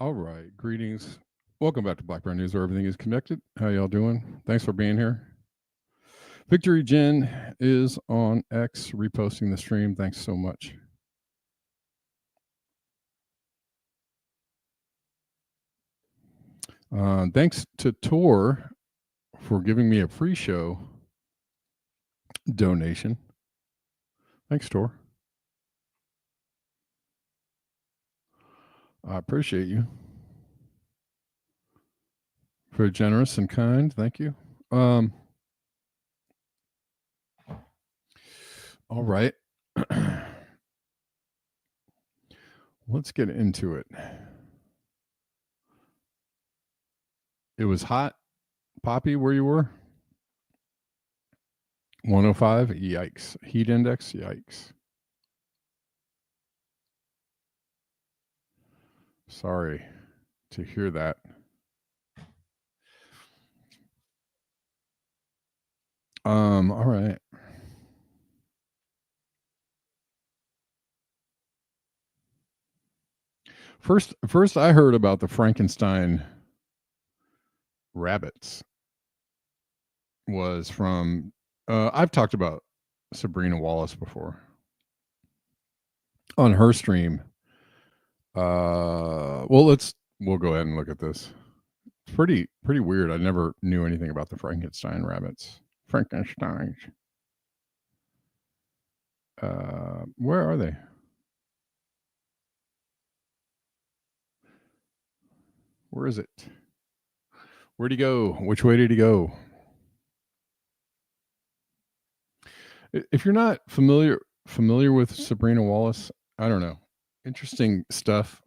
All right, greetings. Welcome back to Black Bear News, where everything is connected. How y'all doing? Thanks for being here. Victory Jen is on X reposting the stream. Thanks so much. Thanks to Tor for giving me a free show donation. Thanks, Tor. I appreciate you. Very generous and kind. Thank you. All right. Let's get into it. It was hot, Poppy, where you were? 105. Yikes. Heat index. Yikes. Sorry to hear that. All right. First I heard about the Frankenstein rabbits was from I've talked about Sabrina Wallace before on her stream. We'll go ahead and look at this. It's pretty weird. I never knew anything about the Frankenstein rabbits. Frankenstein. Where are they? Where is it? Where'd he go? Which way did he go? If you're not familiar with Sabrina Wallace, I don't know. Interesting stuff.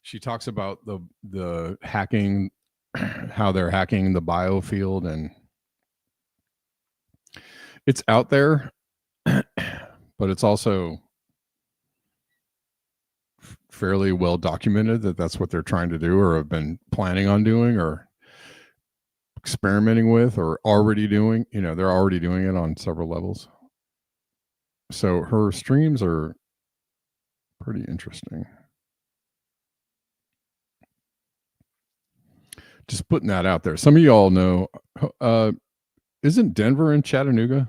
She talks about the hacking, how they're hacking the biofield, and it's out there, but it's also fairly well documented that that's what they're trying to do, or have been planning on doing, or experimenting with, or already doing. They're already doing it on several levels. So her streams are pretty interesting. Just putting that out there. Some of y'all know, isn't Denver in Chattanooga?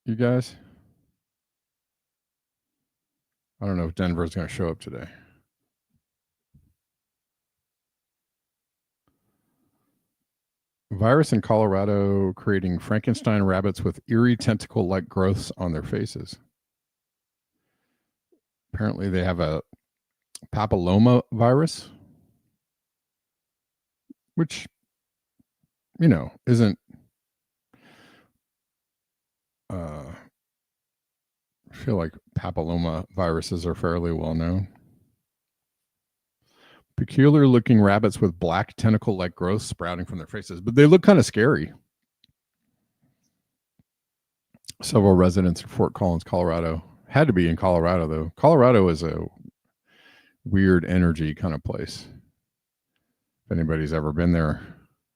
You guys? I don't know if Denver's going to show up today. Virus in Colorado creating Frankenstein rabbits with eerie tentacle-like growths on their faces. Apparently they have a papilloma virus, which, isn't I feel like papilloma viruses are fairly well known. Peculiar looking rabbits with black tentacle-like growths sprouting from their faces, but they look kind of scary. Several residents of Fort Collins, Colorado, had to be in Colorado though. Colorado is a weird energy kind of place. If anybody's ever been there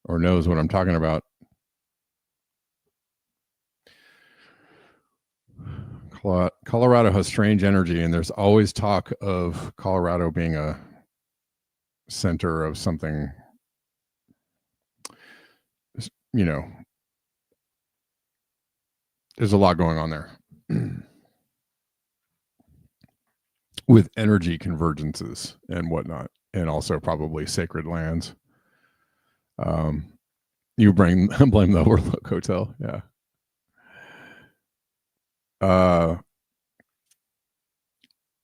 or knows what I'm talking about. Colorado has strange energy, and there's always talk of Colorado being a center of something, there's a lot going on there with energy convergences and whatnot, and also probably sacred lands. You blame the Overlook Hotel. Yeah.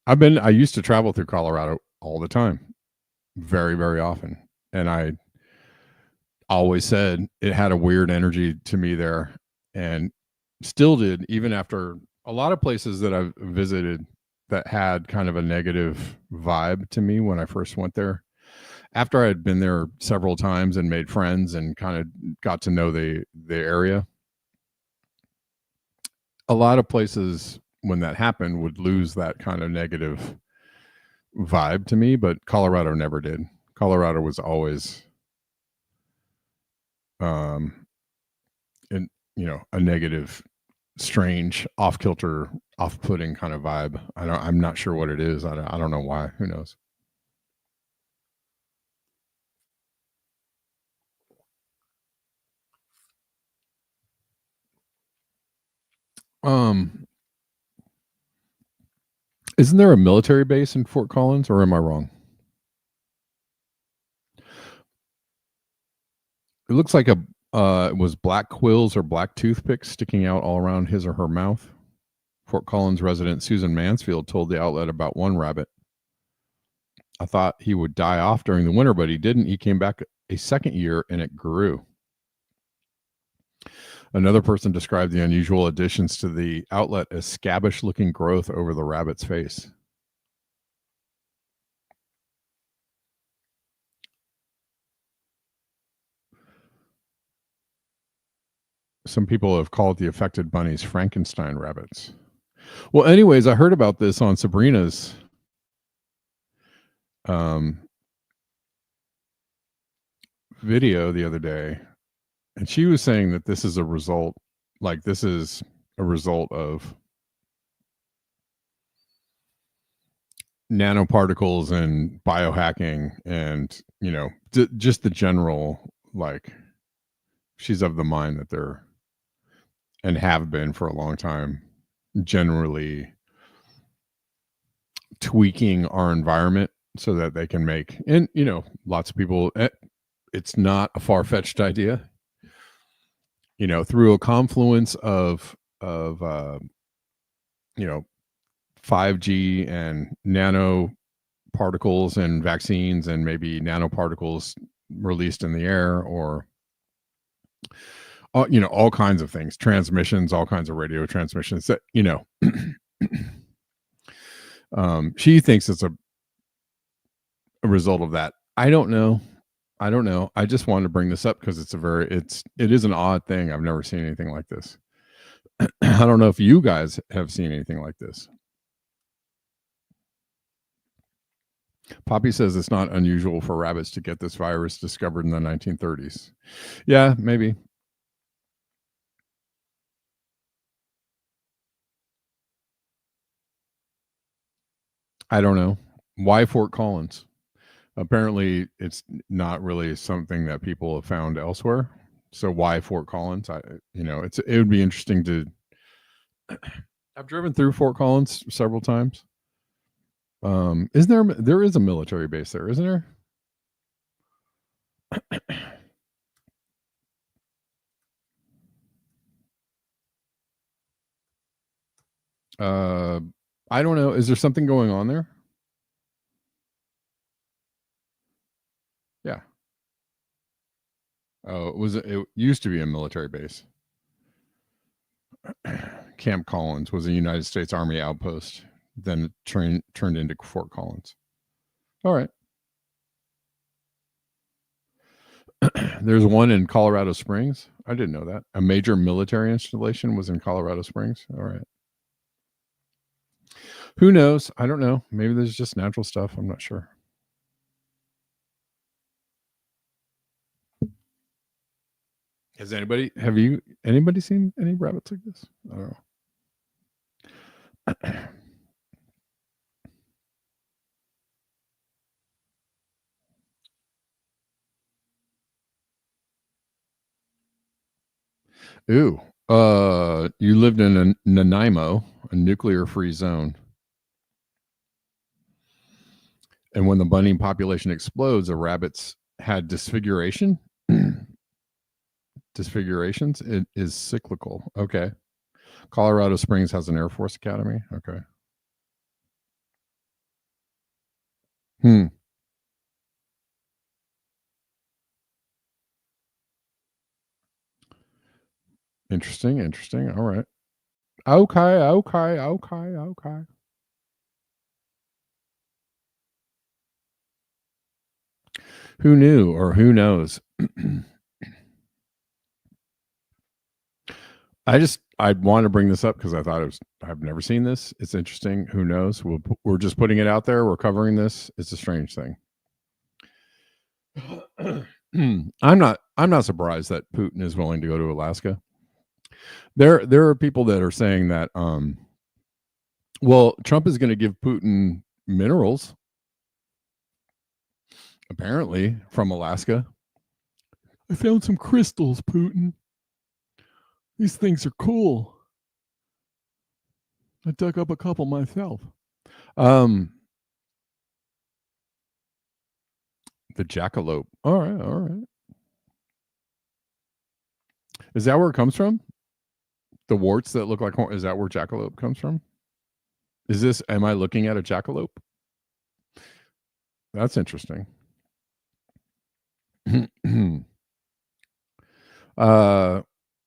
I used to travel through Colorado all the time, very, very often. And I always said it had a weird energy to me there, and still did, even after a lot of places that I've visited that had kind of a negative vibe to me when I first went there. After I had been there several times and made friends and kind of got to know the area, a lot of places when that happened would lose that kind of negative vibe to me, but Colorado never did. Colorado was always a negative, strange, off-kilter, off-putting kind of vibe. I'm not sure what it is. I don't know why. Who knows? Isn't there a military base in Fort Collins, or am I wrong? It looks like it was black quills or black toothpicks sticking out all around his or her mouth. Fort Collins resident Susan Mansfield told the outlet about one rabbit. I thought he would die off during the winter, but he didn't. He came back a second year and it grew. Another person described the unusual additions to the outlet as scabbish-looking growth over the rabbit's face. Some people have called the affected bunnies Frankenstein rabbits. Well, anyways, I heard about this on Sabrina's video the other day, and she was saying that this is a result of nanoparticles and biohacking, and just the general, like, she's of the mind that they're, and have been for a long time, generally tweaking our environment so that they can make, and lots of people, it's not a far-fetched idea, through a confluence of 5G and nanoparticles and vaccines, and maybe nanoparticles released in the air, or all kinds of things, transmissions, all kinds of radio transmissions that she thinks it's a result of that. I don't know. I just wanted to bring this up because it is an odd thing. I've never seen anything like this. I don't know if you guys have seen anything like this. Poppy says it's not unusual for rabbits to get this virus discovered in the 1930s. Yeah, maybe. I don't know. Why Fort Collins? Apparently, it's not really something that people have found elsewhere. So why Fort Collins? It would be interesting to. I've driven through Fort Collins several times. There is a military base there, isn't there? I don't know. Is there something going on there? Yeah. Oh, it used to be a military base. Camp Collins was a United States Army outpost. Then it turned into Fort Collins. All right. There's one in Colorado Springs. I didn't know that. A major military installation was in Colorado Springs. All right. Who knows? I don't know. Maybe there's just natural stuff. I'm not sure. Have anybody seen any rabbits like this? I don't know. Ooh. You lived in Nanaimo, a nuclear-free zone. And when the bunny population explodes, the rabbits had disfiguration. Disfigurations. It is cyclical. Okay. Colorado Springs has an Air Force Academy. Okay. Interesting. All right. Okay. Who knew or who knows? I want to bring this up because I thought I've never seen this. It's interesting. Who knows? We're just putting it out there. We're covering this. It's a strange thing. I'm not surprised that Putin is willing to go to Alaska. There are people that are saying that well, Trump is going to give Putin minerals apparently from Alaska. I found some crystals, Putin. These things are cool. I dug up a couple myself. The jackalope. All right. Is that where it comes from? The warts that look like horn. Is that where jackalope comes from? Am I looking at a jackalope? That's interesting.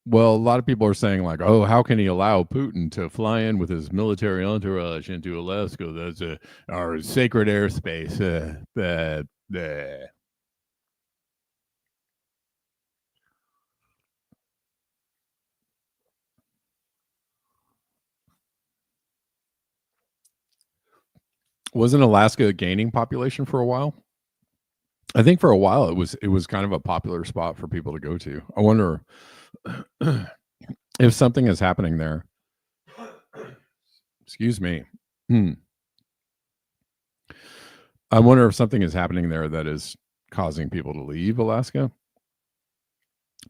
Well, a lot of people are saying like, oh, how can he allow Putin to fly in with his military entourage into Alaska? That's our sacred airspace. Wasn't Alaska gaining population for a while? I think for a while it was kind of a popular spot for people to go to. I wonder if something is happening there. Excuse me. I wonder if something is happening there that is causing people to leave Alaska.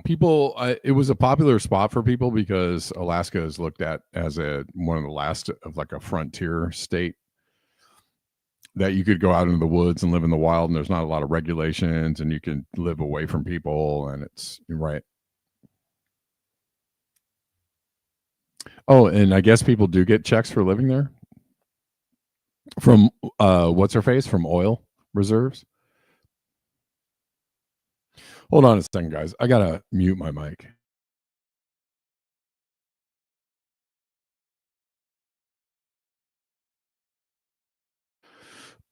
It was a popular spot for people because Alaska is looked at as one of the last of like a frontier state that you could go out into the woods and live in the wild, and there's not a lot of regulations, and you can live away from people, and it's right. Oh, and I guess people do get checks for living there from what's her face from oil reserves. Hold on a second, guys. I gotta mute my mic.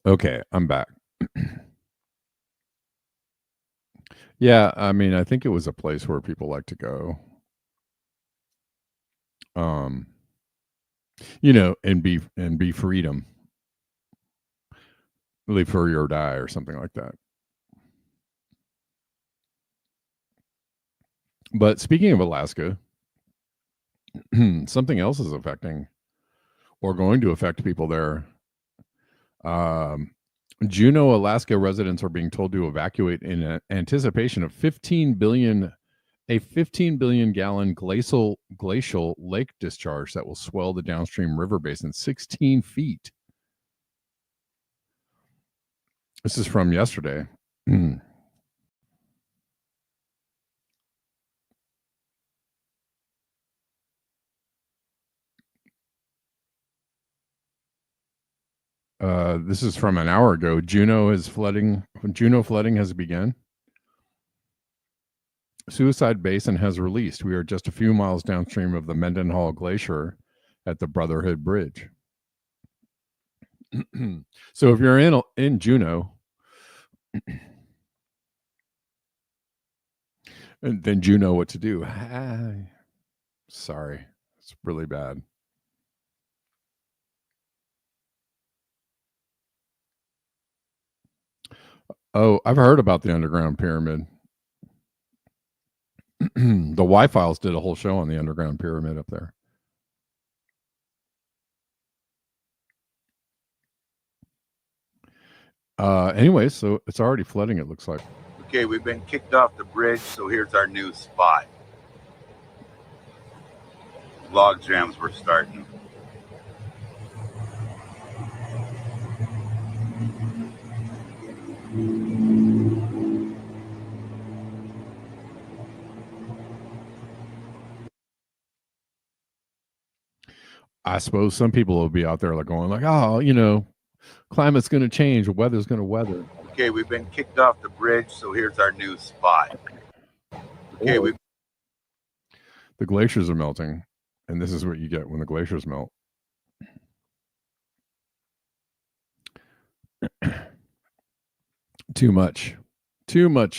Okay, I'm back. Yeah, I mean, I think it was a place where people like to go. And be freedom. Live free or die or something like that. But speaking of Alaska, something else is affecting or going to affect people there. Juneau, Alaska residents are being told to evacuate in anticipation of a 15 billion gallon glacial lake discharge that will swell the downstream river basin 16 feet. This is from yesterday. This is from an hour ago. Juneau flooding has begun. Suicide Basin has released. We are just a few miles downstream of the Mendenhall Glacier at the Brotherhood Bridge. So if you're in Juneau, then you know what to do. Sorry, it's really bad. Oh, I've heard about the underground pyramid. The Y-Files did a whole show on the underground pyramid up there. Anyway, so it's already flooding, it looks like. Okay, we've been kicked off the bridge, so here's our new spot. Log jams were starting. I suppose some people will be out there like going like, oh, you know, climate's going to change, weather's going to weather. Okay, we've been kicked off the bridge, so here's our new spot. Okay, the glaciers are melting, and this is what you get when the glaciers melt. Too much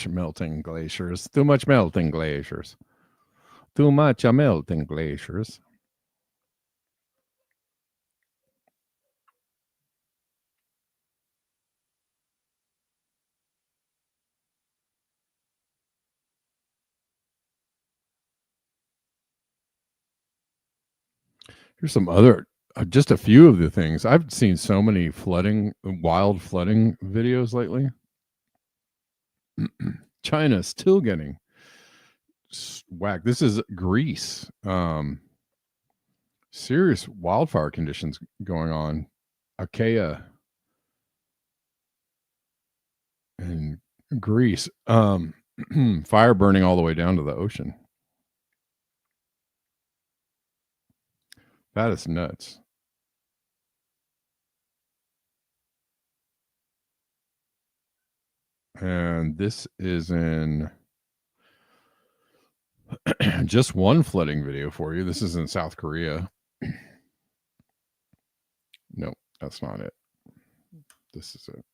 melting glaciers. Too much melting glaciers. Too much melting glaciers. Here's some other, just a few of the things. I've seen so many wild flooding videos lately. China still getting whacked. This is Greece. Serious wildfire conditions going on. Achaia in Greece. Fire burning all the way down to the ocean. That is nuts. And this is in just one flooding video for you. This is in South Korea. No, that's not it. This is it.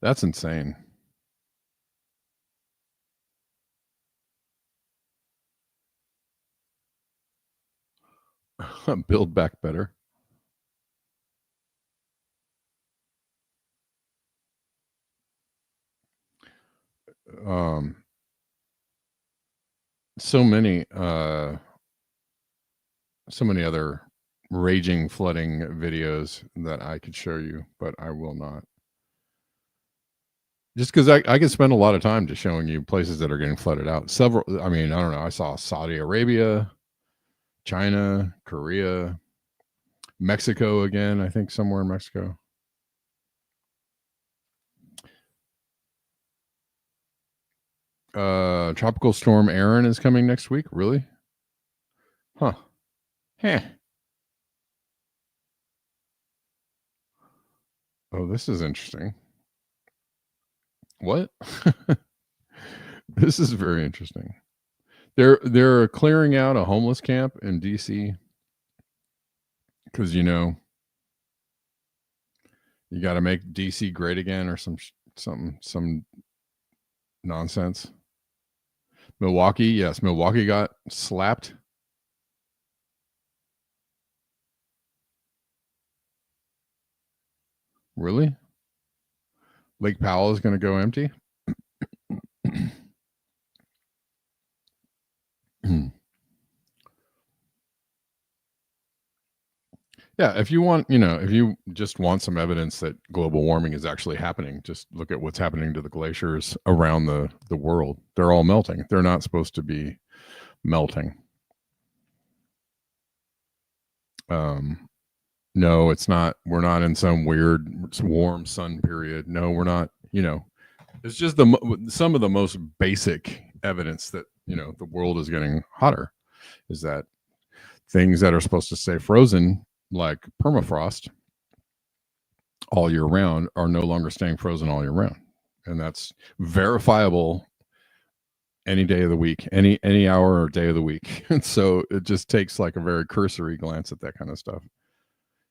That's insane. Build back better. So many other raging flooding videos that I could show you, but I will not. Just because I could spend a lot of time just showing you places that are getting flooded out. I don't know. I saw Saudi Arabia, China, Korea, Mexico again, I think somewhere in Mexico. Tropical storm Aaron is coming next week. Really? Huh. Heh. Oh, this is interesting. What? This is very interesting. They're clearing out a homeless camp in DC because you got to make DC great again or some nonsense. Milwaukee, yes, Milwaukee got slapped. Really? Lake Powell is going to go empty? Yeah, if you just want some evidence that global warming is actually happening, just look at what's happening to the glaciers around the world. They're all melting. They're not supposed to be melting. No, it's not. We're not in some weird warm sun period. No, we're not. It's just some of the most basic evidence that the world is getting hotter is that things that are supposed to stay frozen, like permafrost, all year round, are no longer staying frozen all year round, and that's verifiable any day of the week, any hour or day of the week. And so it just takes like a very cursory glance at that kind of stuff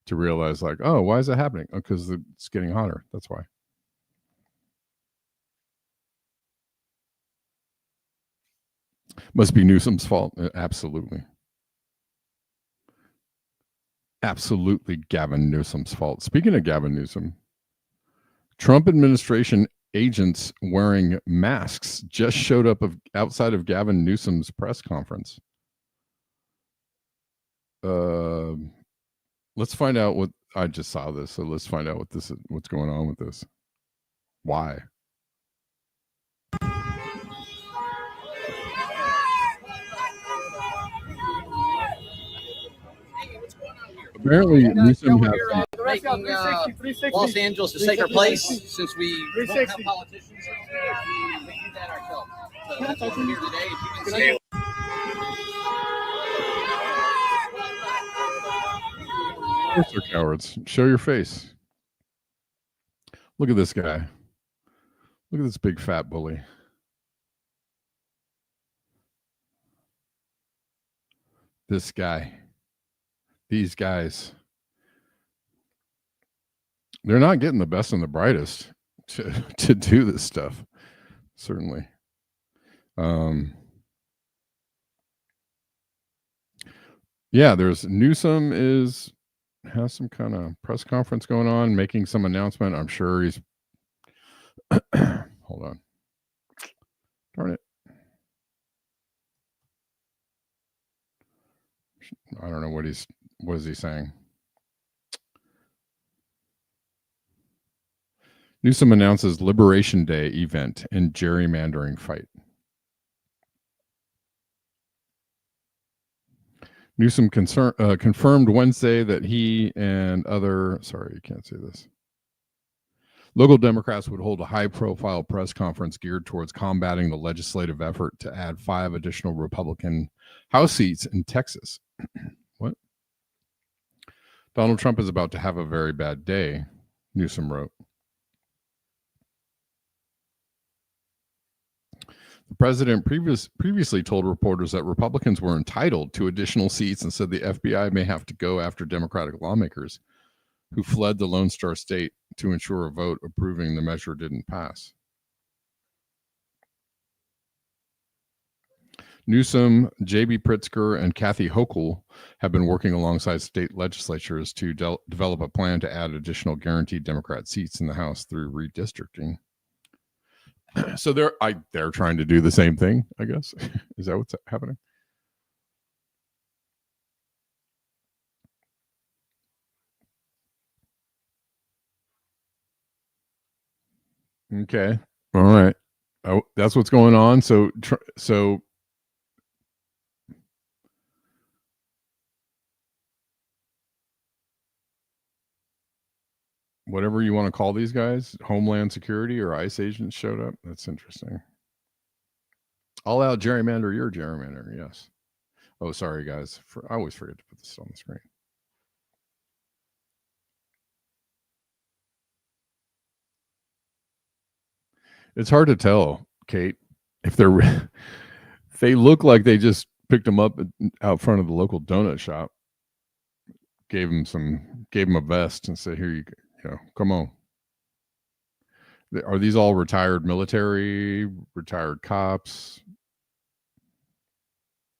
to realize, like, oh, why is that happening? Oh, because it's getting hotter. That's why. Must be Newsom's fault. Absolutely. Absolutely Gavin Newsom's fault. Speaking of Gavin Newsom, Trump administration agents wearing masks just showed up outside of Gavin Newsom's press conference. Let's find out what I just saw this. So let's find out what's going on with this. Why? Apparently, Newsom has making Los Angeles a safer place since we won't have politicians. We do that ourselves. So that's why we're here today. As you can see. Of course they're cowards. Show your face. Look at this guy. Look at this big fat bully. This guy. These guys. They're not getting the best and the brightest to do this stuff. Certainly. Yeah, there's Newsom has some kind of press conference going on, making some announcement. I'm sure he's hold on. Darn it. I don't know what is he saying. Newsom announces Liberation Day event in gerrymandering fight. Newsom confirmed Wednesday that he and other, sorry, you can't say this. Local Democrats would hold a high-profile press conference geared towards combating the legislative effort to add 5 additional Republican House seats in Texas. What? Donald Trump is about to have a very bad day, Newsom wrote. The president previously told reporters that Republicans were entitled to additional seats and said the FBI may have to go after Democratic lawmakers who fled the Lone Star State to ensure a vote approving the measure didn't pass. Newsom, J.B. Pritzker, and Kathy Hochul have been working alongside state legislatures to develop a plan to add additional guaranteed Democrat seats in the House through redistricting. So they're trying to do the same thing, I guess. Is that what's happening? Okay. All right. Oh, that's what's going on. So whatever you want to call these guys, Homeland Security or ICE agents showed up. That's interesting. All out gerrymander, your gerrymander. Yes. Oh, sorry, guys. I always forget to put this on the screen. It's hard to tell, Kate, if they look like they just picked them up out front of the local donut shop, gave them a vest and said, "Here you go, come on." Are these all retired military, retired cops?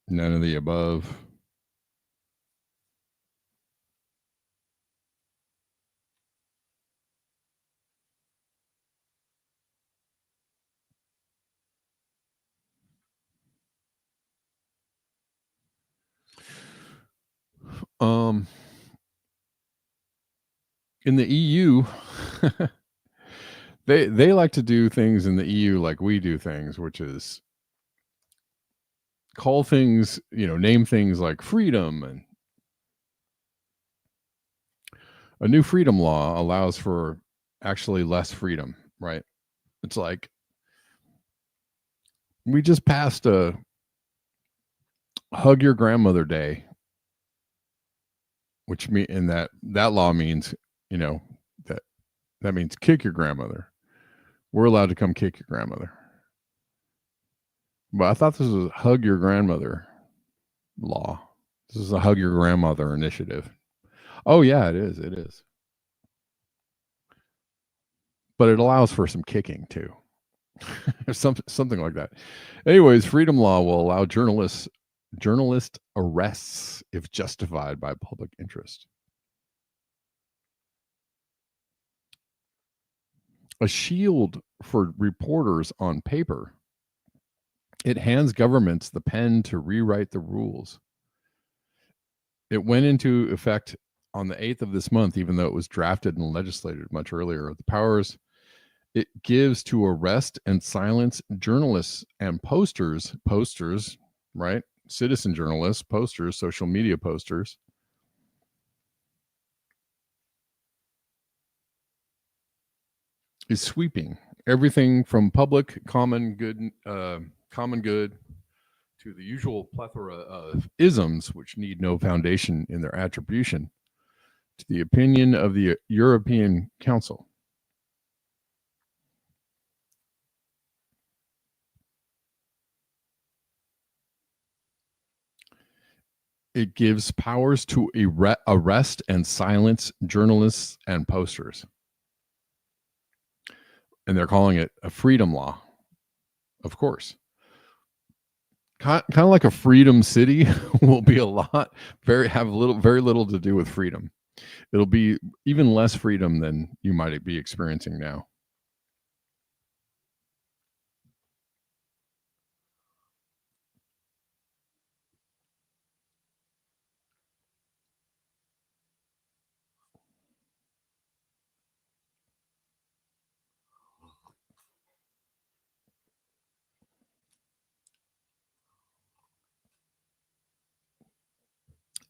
None of the above. In the EU, they like to do things in the EU like we do things, which is call things, name things like freedom and A new freedom law allows for actually less freedom, right? It's like we just passed a hug your grandmother day, which and that law means, that means kick your grandmother. We're allowed to come kick your grandmother. But I thought this was a hug your grandmother law. This is a hug your grandmother initiative. Oh yeah, it is. It is. But it allows for some kicking too. Something like that. Anyways, freedom law will allow journalist arrests if justified by public interest. A shield for reporters on paper. It hands governments the pen to rewrite the rules. It went into effect on the 8th of this month, even though it was drafted and legislated much earlier. The powers it gives to arrest and silence journalists and posters, right? Citizen journalists, posters, social media posters. Is sweeping everything from public common good to the usual plethora of isms which need no foundation in their attribution to the opinion of the European Council. It gives powers to arrest and silence journalists and posters. And they're calling it a freedom law, of course. Kind of like a freedom city will be a lot, very little to do with freedom. It'll be even less freedom than you might be experiencing now.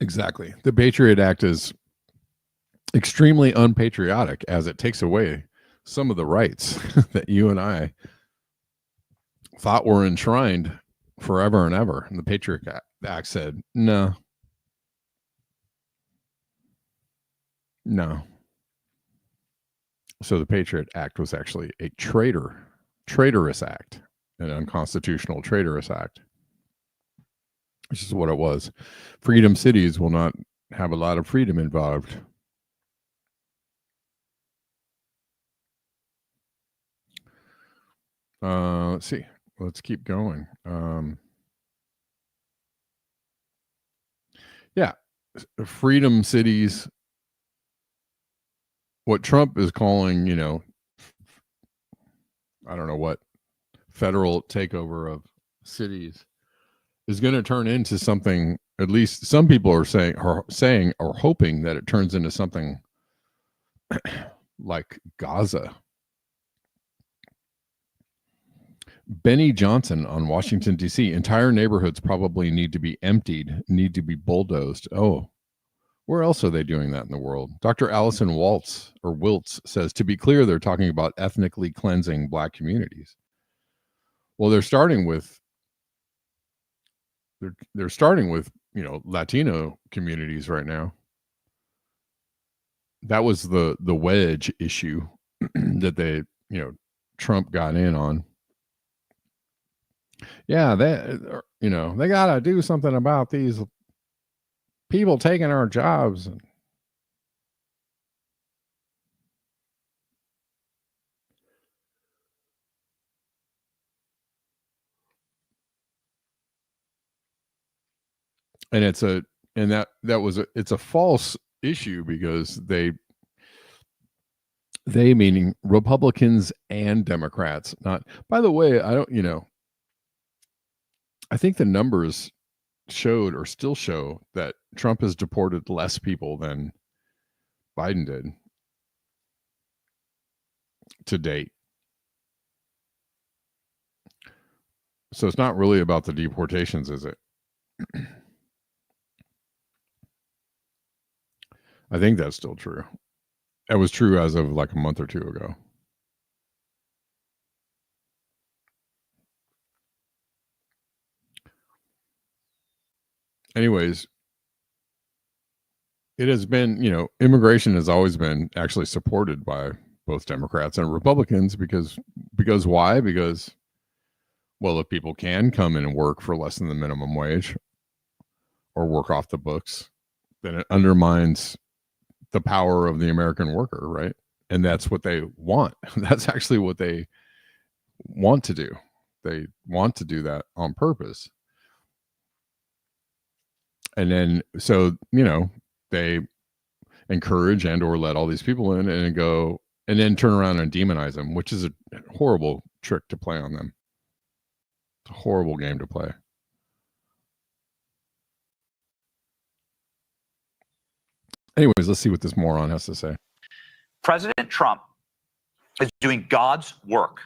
Exactly. The Patriot Act is extremely unpatriotic as it takes away some of the rights that you and I thought were enshrined forever and ever. And the Patriot Act said, no. So the Patriot Act was actually a traitorous act, an unconstitutional traitorous act, which is what it was. Freedom cities will not have a lot of freedom involved. Let's see. Let's keep going. Yeah, freedom cities. What Trump is calling, I don't know what, federal takeover of cities is going to turn into something. At least some people are saying or hoping that it turns into something like Gaza. Benny Johnson on Washington, D.C. Entire neighborhoods probably need to be emptied, need to be bulldozed. Oh, where else are they doing that in the world? Dr. Allison Wiltz says, to be clear, they're talking about ethnically cleansing Black communities. Well, they're starting with Latino communities right now. That was the wedge issue that they, Trump got in on. Yeah, they got to do something about these people taking our jobs. And it's a false issue because they meaning Republicans and Democrats, not, by the way, I think the numbers showed or still show that Trump has deported less people than Biden did to date. So it's not really about the deportations, is it? I think that's still true. That was true as of like a month or two ago. Anyways, it has been, immigration has always been actually supported by both Democrats and Republicans because why? Because, well, if people can come in and work for less than the minimum wage or work off the books, then it undermines the power of the American worker, right? And that's what they want. That's actually what they want to do. They want to do that on purpose. And then, so, they encourage and or let all these people in and go and then turn around and demonize them, which is a horrible trick to play on them. It's a horrible game to play. Anyways, let's see what this moron has to say. President Trump is doing God's work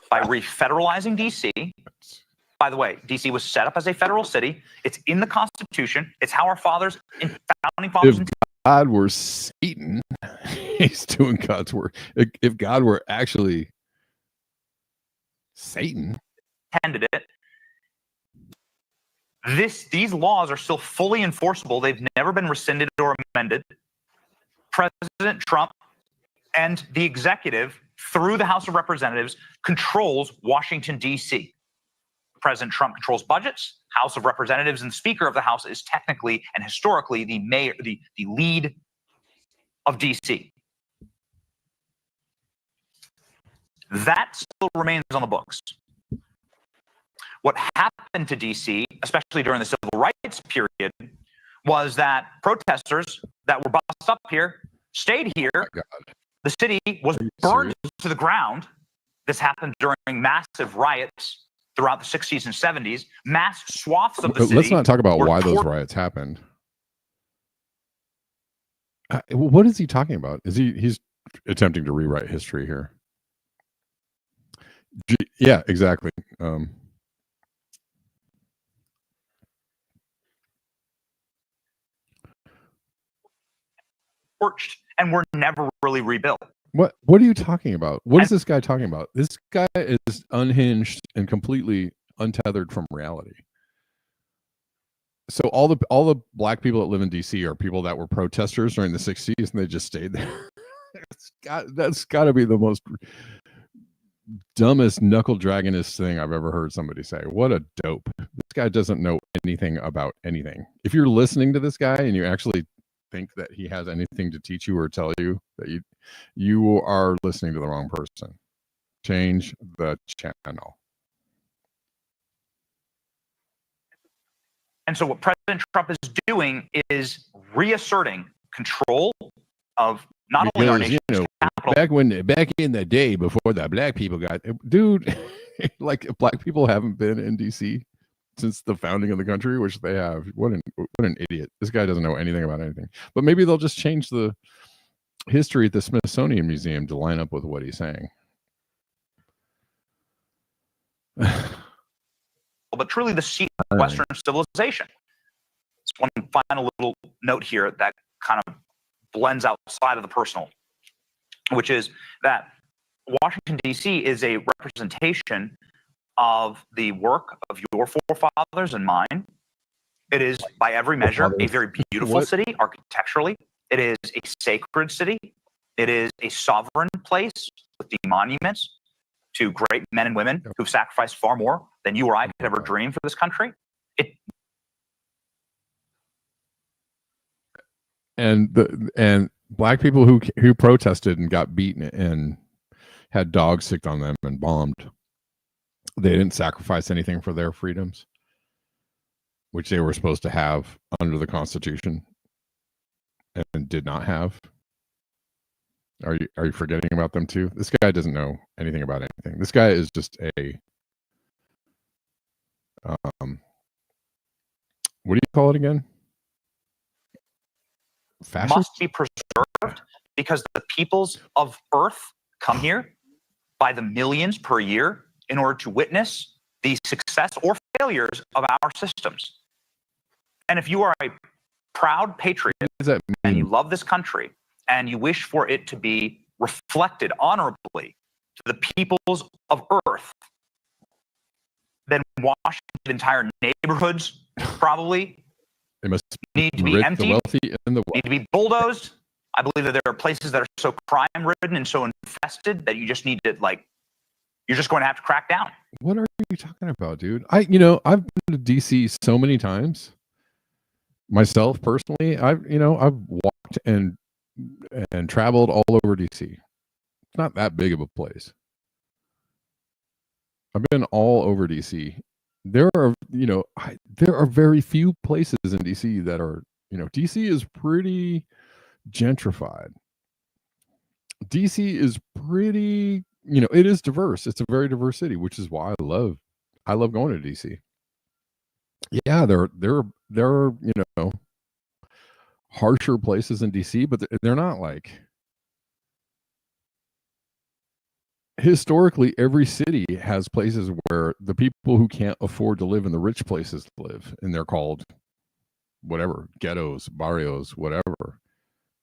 by refederalizing D.C. By the way, D.C. was set up as a federal city. It's in the Constitution. It's how our founding fathers. If God were Satan, he's doing God's work. If God were actually Satan, intended it. These laws are still fully enforceable. They've never been rescinded or amended. President Trump and the executive, through the House of Representatives, controls Washington, D.C. President Trump controls budgets. House of Representatives and Speaker of the House is technically and historically the mayor, the lead of D.C. That still remains on the books. What happened to D.C., especially during the civil rights period, was that protesters that were bussed up here stayed here. oh my God. The city was burned to the ground. This happened during massive riots throughout the 60s and 70s. Mass swaths of the city. Let's not talk about why those riots happened. What is he talking about? He's attempting to rewrite history here? Yeah, exactly. Torched and were never really rebuilt. What are you talking about? What is this guy talking about? This guy is unhinged and completely untethered from reality. So all the black people that live in DC are people that were protesters during the 60s and they just stayed there. That's got to be the most dumbest knuckle dragonist thing I've ever heard somebody say. What a dope. This guy doesn't know anything about anything. If you're listening to this guy and you actually think that he has anything to teach you or tell you, that you are listening to the wrong person. Change the channel. And so what President Trump is doing is reasserting control of not only our nation's capital. Back in the day before the black people got, dude, like black people haven't been in DC since the founding of the country, which they have. What an idiot. This guy doesn't know anything about anything. But maybe they'll just change the history at the Smithsonian Museum to line up with what he's saying. But truly the seat of Western civilization. It's one final little note here that kind of blends outside of the personal, which is that Washington, D.C. is a representation of the work of your forefathers and mine. It is, by every measure, a very beautiful city architecturally. It is a sacred city. It is a sovereign place with the monuments to great men and women who've sacrificed far more than you or I could ever dream for this country. And black people who protested and got beaten and had dogs sicked on them and bombed, they didn't sacrifice anything for their freedoms, which they were supposed to have under the Constitution and did not have. Are you forgetting about them too? This guy doesn't know anything about anything. This guy is just a what do you call it again? Fascist? Must be preserved because the peoples of Earth come here by the millions per year in order to witness the success or failures of our systems. And if you are a proud patriot and you love this country and you wish for it to be reflected honorably to the peoples of Earth, then Washington's entire neighborhoods probably They must need to be rid emptied, the wealthy and the need to be bulldozed. I believe that there are places that are so crime-ridden and so infested that you just need to, like, you're just going to have to crack down. What are you talking about, dude? I've been to DC so many times. Myself personally, I've walked and traveled all over DC. It's not that big of a place. I've been all over DC. There are very few places in DC that are, DC is pretty gentrified. DC is pretty, it is diverse. It's a very diverse city, which is why I love going to DC. Yeah, there are, harsher places in DC, but they're not like, historically every city has places where the people who can't afford to live in the rich places live, and they're called whatever, ghettos, barrios, whatever.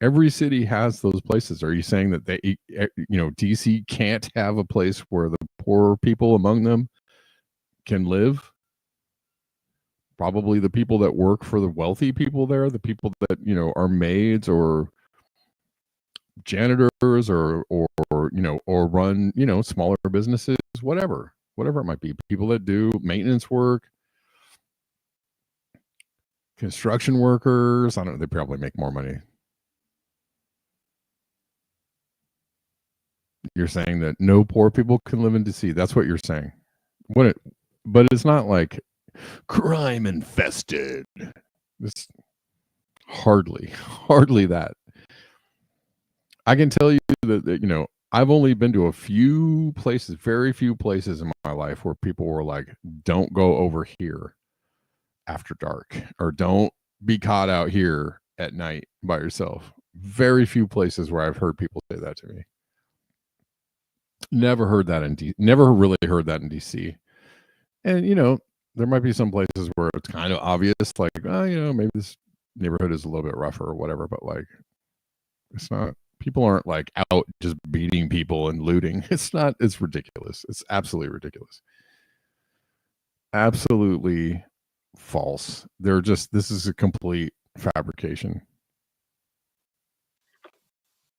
Every city has those places. Are you saying that DC can't have a place where the poor people among them can live? Probably the people that work for the wealthy people there, the people that, are maids or janitors or run, smaller businesses, whatever it might be. People that do maintenance work, construction workers, I don't know, they probably make more money. You're saying that no poor people can live in DC. That's what you're saying. But it's not like crime infested. It's hardly that. I can tell you that I've only been to a few places, very few places in my life where people were like, don't go over here after dark, or don't be caught out here at night by yourself. Very few places where I've heard people say that to me. Never really heard that in DC. And there might be some places where it's kind of obvious, like, maybe this neighborhood is a little bit rougher or whatever, but like, it's not, people aren't like out just beating people and looting. It's ridiculous. It's absolutely ridiculous. Absolutely false. This is a complete fabrication.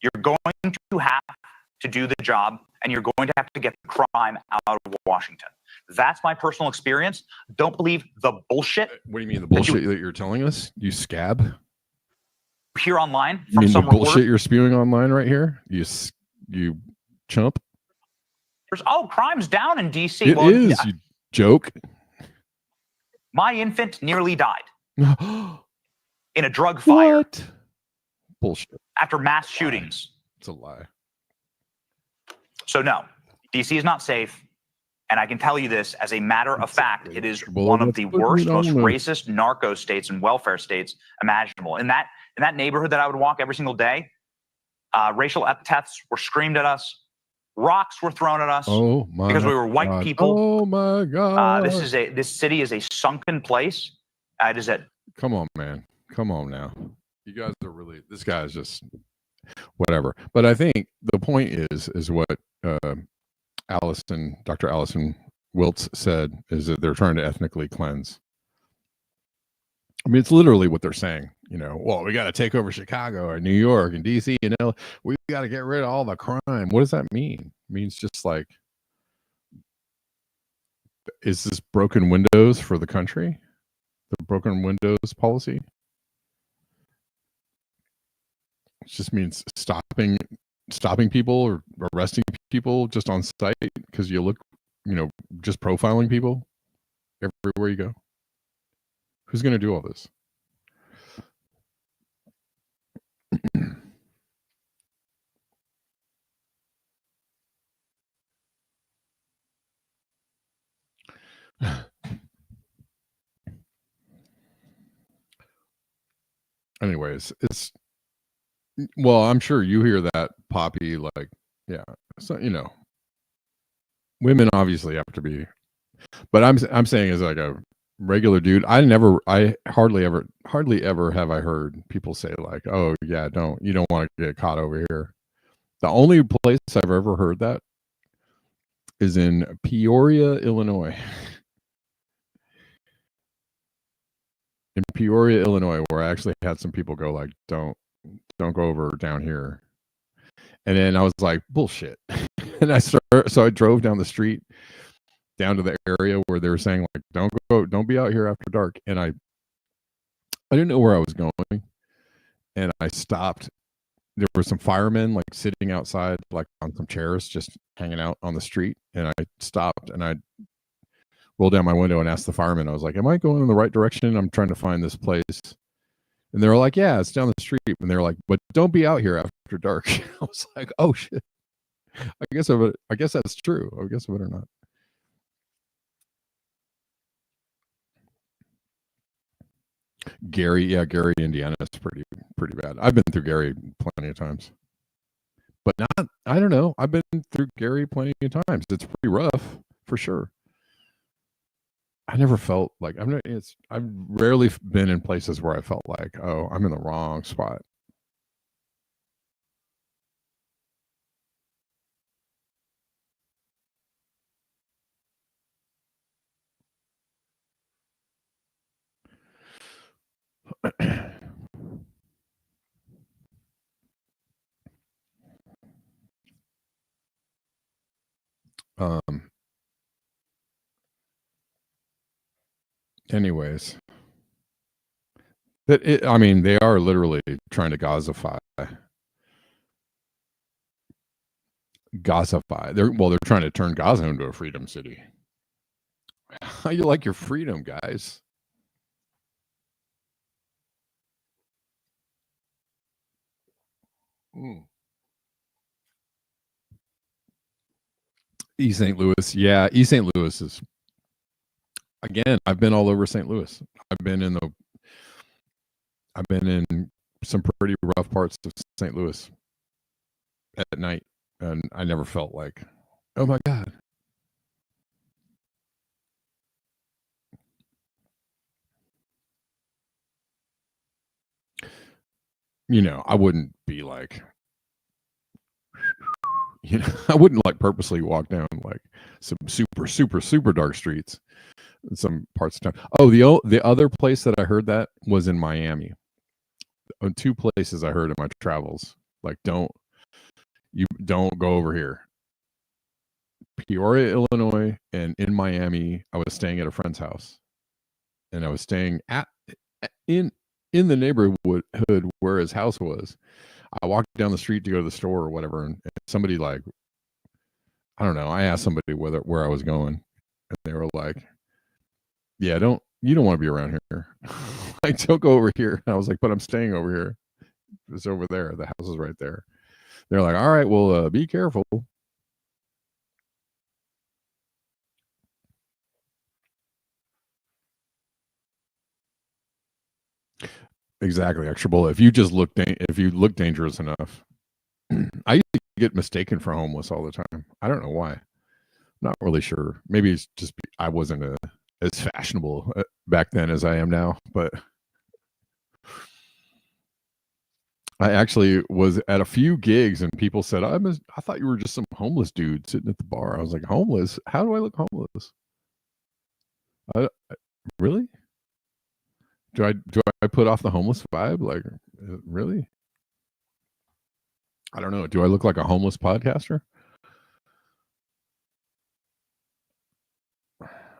You're going to have to do the job, and you're going to have to get the crime out of Washington. That's my personal experience. Don't believe the bullshit. What do you mean, the bullshit that you're telling us? You scab? Here online from some the bullshit you're spewing online right here? You chump? Crime's down in DC. It is, yeah. You joke. My infant nearly died in a drug fire. What? Bullshit. After mass shootings. It's a lie. So no, DC is not safe. And I can tell you this as a matter of fact, it is one of the worst, most racist narco states and welfare states imaginable. In that neighborhood that I would walk every single day, racial epithets were screamed at us, rocks were thrown at us because we were white people. Oh my God! This city is a sunken place. It is a. Come on, man. Come on now. You guys are really. This guy is just whatever. But I think the point is what Dr. Allison Wiltz said, is that they're trying to ethnically cleanse. I mean, it's literally what they're saying. Well, we got to take over Chicago or New York and DC. We got to get rid of all the crime. What does that mean? It means just like, is this broken windows for the country? The broken windows policy? It just means stopping people or arresting people just on sight because you look, just profiling people everywhere you go. Who's going to do all this? Anyways, I'm sure you hear that, Poppy, like, yeah. So, women obviously have to be, but I'm saying as like a regular dude. I hardly ever have I heard people say like, oh yeah, you don't want to get caught over here. The only place I've ever heard that is in Peoria, Illinois. In Peoria, Illinois, where I actually had some people go like, don't go over down here. And then I was like, bullshit. And so I drove down the street down to the area where they were saying like, don't be out here after dark. And I didn't know where I was going. And I stopped. There were some firemen like sitting outside, like on some chairs, just hanging out on the street. And I stopped and I rolled down my window and asked the fireman, I was like, am I going in the right direction? I'm trying to find this place. And they were like, yeah, it's down the street. And they were like, but don't be out here after dark. I was like, oh shit. I guess that's true. I guess I better not. Gary, Indiana is pretty bad. I've been through Gary plenty of times. But not, I don't know. I've been through Gary plenty of times. It's pretty rough for sure. I never felt like I've rarely been in places where I felt like, oh, I'm in the wrong spot. Anyways, I mean, they are literally trying to Gazify. They're trying to turn Gaza into a freedom city. How you like your freedom, guys? East St. Louis. Yeah, East St. Louis is, again, I've been all over St. Louis. I've been in some pretty rough parts of St. Louis at night, and I never felt like, oh my God. I wouldn't be like, I wouldn't like purposely walk down like some super, super, super dark streets in some parts of town. Oh, the other place that I heard that was in Miami. On 2 places I heard in my travels, like, don't go over here. Peoria, Illinois, and in Miami, I was staying at a friend's house, and I was staying in the neighborhood where his house was. I walked down the street to go to the store or whatever, and somebody like, I don't know. I asked somebody where I was going, and they were like, "Yeah, you don't want to be around here. Like, don't go over here." And I was like, "But I'm staying over here. It's over there. The house is right there." They're like, "All right, well, be careful." Exactly, extra bullet. If you look dangerous enough, I used to get mistaken for homeless all the time. I don't know why. Not really sure. Maybe it's just I wasn't as fashionable back then as I am now. But I actually was at a few gigs, and people said, I thought you were just some homeless dude sitting at the bar." I was like, "Homeless? How do I look homeless? Really? Do I put off the homeless vibe? Like, really? I don't know. Do I look like a homeless podcaster?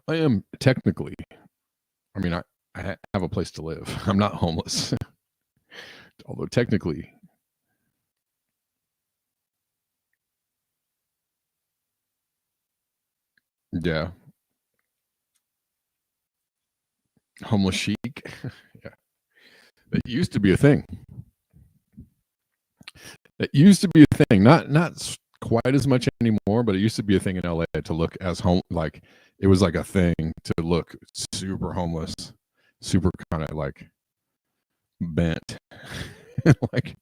I am technically. I mean, I have a place to live. I'm not homeless." Although technically, yeah, homeless chic. Yeah, it used to be a thing. It used to be a thing. Not quite as much anymore, but it used to be a thing in LA to look as like it was like a thing to look super homeless, super kind of like bent, like.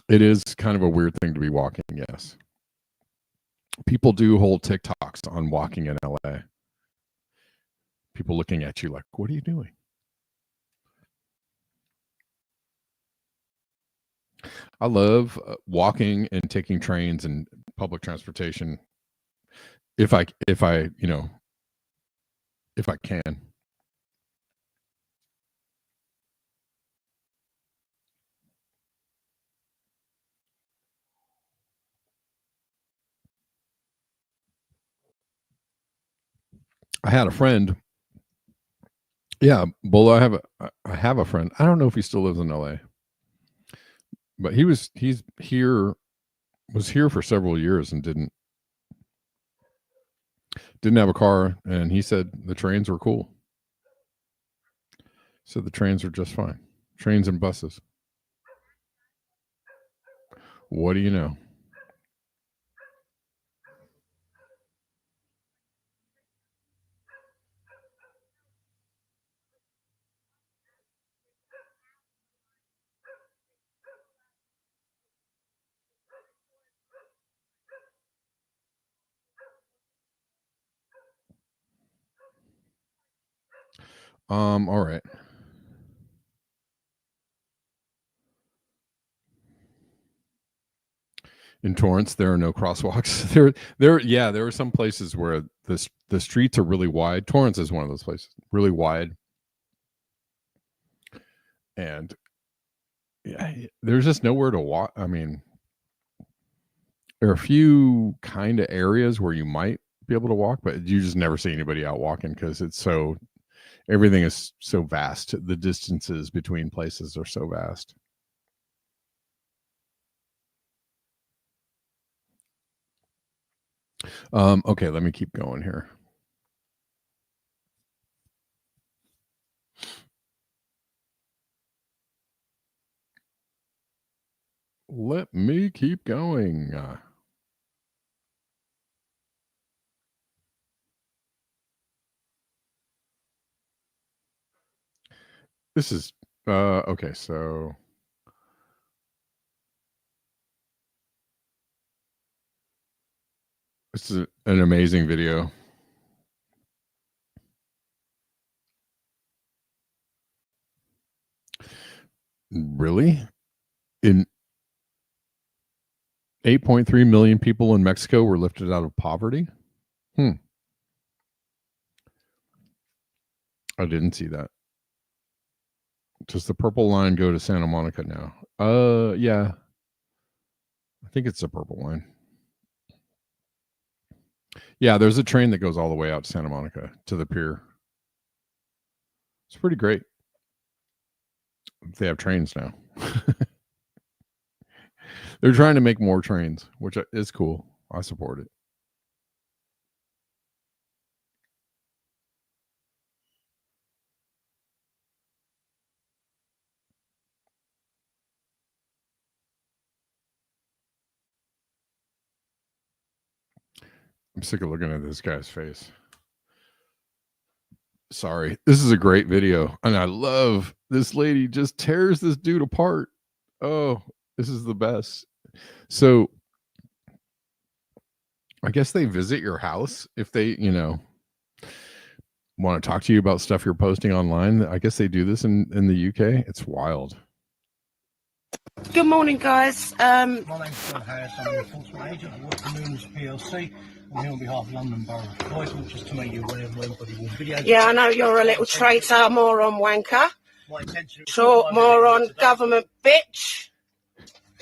It is kind of a weird thing to be walking, yes. people do whole TikToks on walking in LA. People looking at you like, what are you doing? I love walking and taking trains and public transportation. If I can. I had a friend. Yeah, Bull, I have a friend. I don't know if he still lives in LA. But was here for several years and didn't have a car, and he said the trains were cool. So the trains are just fine. Trains and buses. What do you know? All right. In Torrance, there are no crosswalks. There are some places where the streets are really wide. Torrance is one of those places, really wide. And yeah, there's just nowhere to walk. I mean, there are a few kind of areas where you might be able to walk, but you just never see anybody out walking because everything is so vast. The distances between places are so vast. Okay, let me keep going here. Let me keep going. This is okay, so this is an amazing video. Really? In 8.3 million people in Mexico were lifted out of poverty? I didn't see that. Does the purple line go to Santa Monica now? Yeah. I think it's the purple line. Yeah, there's a train that goes all the way out to Santa Monica to the pier. It's pretty great. They have trains now. They're trying to make more trains, which is cool. I support it. I'm sick of looking at this guy's face. Sorry. This is a great video. And I love this lady just tears this dude apart. Oh, this is the best. So I guess they visit your house if they, want to talk to you about stuff you're posting online. I guess they do this in the UK. It's wild. Good morning, guys. My name's John Harris. I'm an enforcement agent. I work for Mooners PLC. I'm here on behalf of London Borough of Croydon, just to make you aware of everybody will video. Yeah, I know you're a little traitor, moron, wanker. Short moron, government bitch.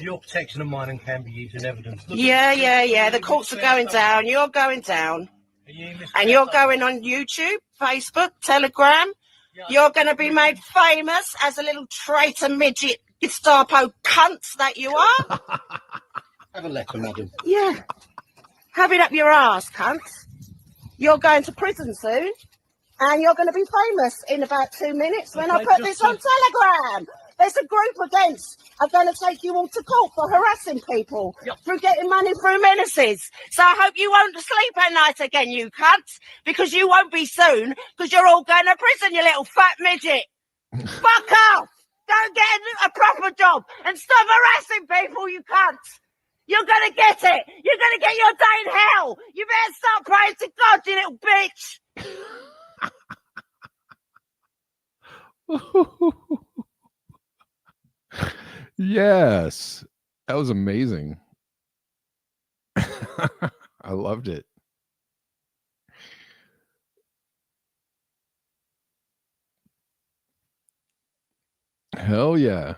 Your protection of mine can be used in evidence. Yeah. The courts are going down. You're going down. And you're going on YouTube, Facebook, Telegram. You're going to be made famous as a little traitor midget Gestapo cunts that you are. Have a letter, madam. Yeah. Have it up your ass, cunts. You're going to prison soon. And you're going to be famous in about 2 minutes when I put this on Telegram. There's a group against are going to take you all to court for harassing people through getting money through menaces. So I hope you won't sleep at night again, you cunts, because you won't be soon, because you're all going to prison, you little fat midget. Fuck off! Go get a proper job and stop harassing people, you cunts. You're gonna get it. You're gonna get your day in hell. You better start praying to God, you little bitch. Yes, that was amazing. I loved it. Hell yeah.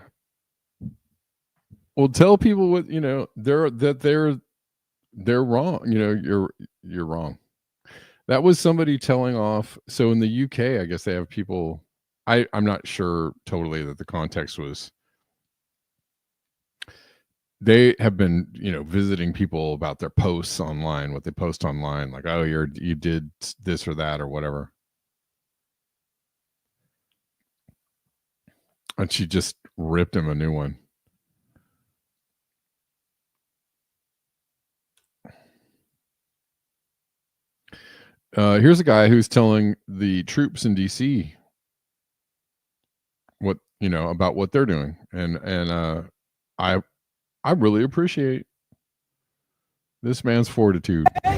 Well, tell people what, they're wrong. You're wrong. That was somebody telling off. So in the UK, I guess they have people. I'm not sure totally that the context was. They have been, visiting people about their posts online, what they post online, like, oh, you did this or that or whatever. And she just ripped him a new one. Here's a guy who's telling the troops in DC what, about what they're doing. And I really appreciate this man's fortitude. These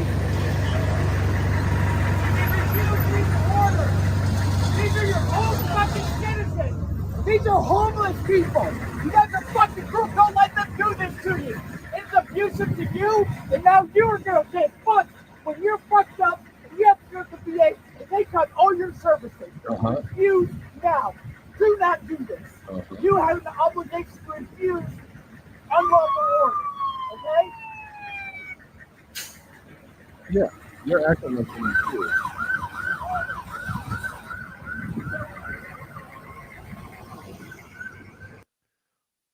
are your own fucking citizens. These are homeless people. You guys are fucking crook. Don't let them do this to you. It's abusive to you, and now you're gonna get fucked when you're fucked up. And you have to go to the VA, and they cut all your services. Refuse now. Do not do this. You have an obligation to refuse unlawful orders. Okay? Yeah, you're acting like you do.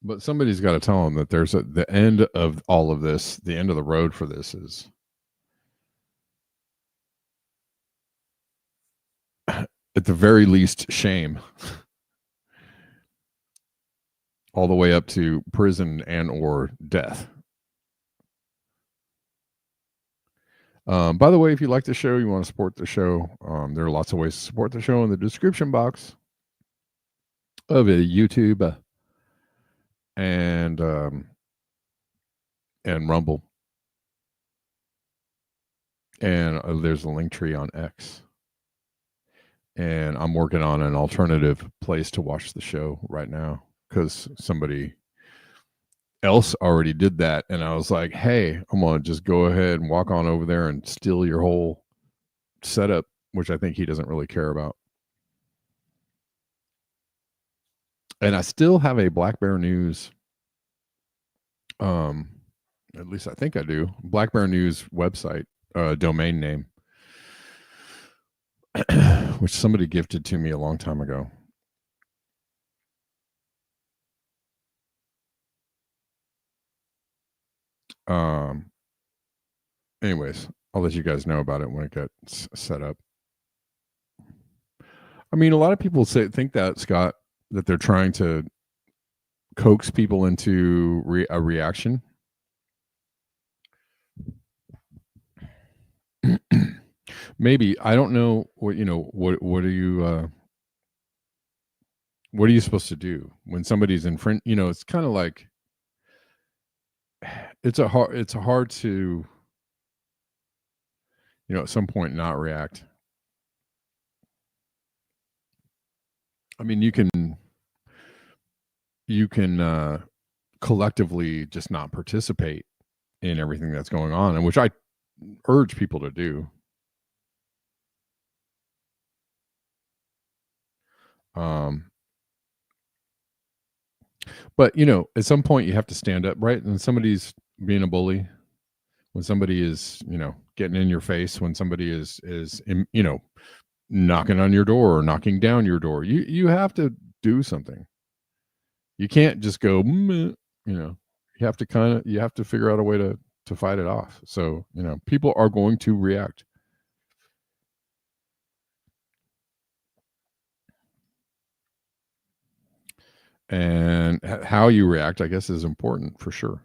But somebody's got to tell them that there's the end of all of this. The end of the road for this is at the very least shame, all the way up to prison and or death. By the way, if you like the show, you want to support the show, there are lots of ways to support the show in the description box of YouTube and Rumble, and there's a link tree on X. And I'm working on an alternative place to watch the show right now because somebody else already did that, and I was like, hey, I'm gonna just go ahead and walk on over there and steal your whole setup, which I think he doesn't really care about. And I still have a Black Bear News, at least I think I do, Black Bear News website, domain name, which somebody gifted to me a long time ago. Anyways, I'll let you guys know about it when it gets set up. I mean, a lot of people think that, Scott, that they're trying to coax people into a reaction. Maybe. I don't know what, what are you supposed to do when somebody's in front? It's kind of like, it's hard to, at some point not react. I mean, you can collectively just not participate in everything that's going on, and which I urge people to do. But at some point you have to stand up, right? And somebody's being a bully, when somebody is, getting in your face, when somebody is knocking on your door or knocking down your door, you have to do something. You can't just go, you have to figure out a way to fight it off. So, people are going to react. And how you react, I guess, is important for sure.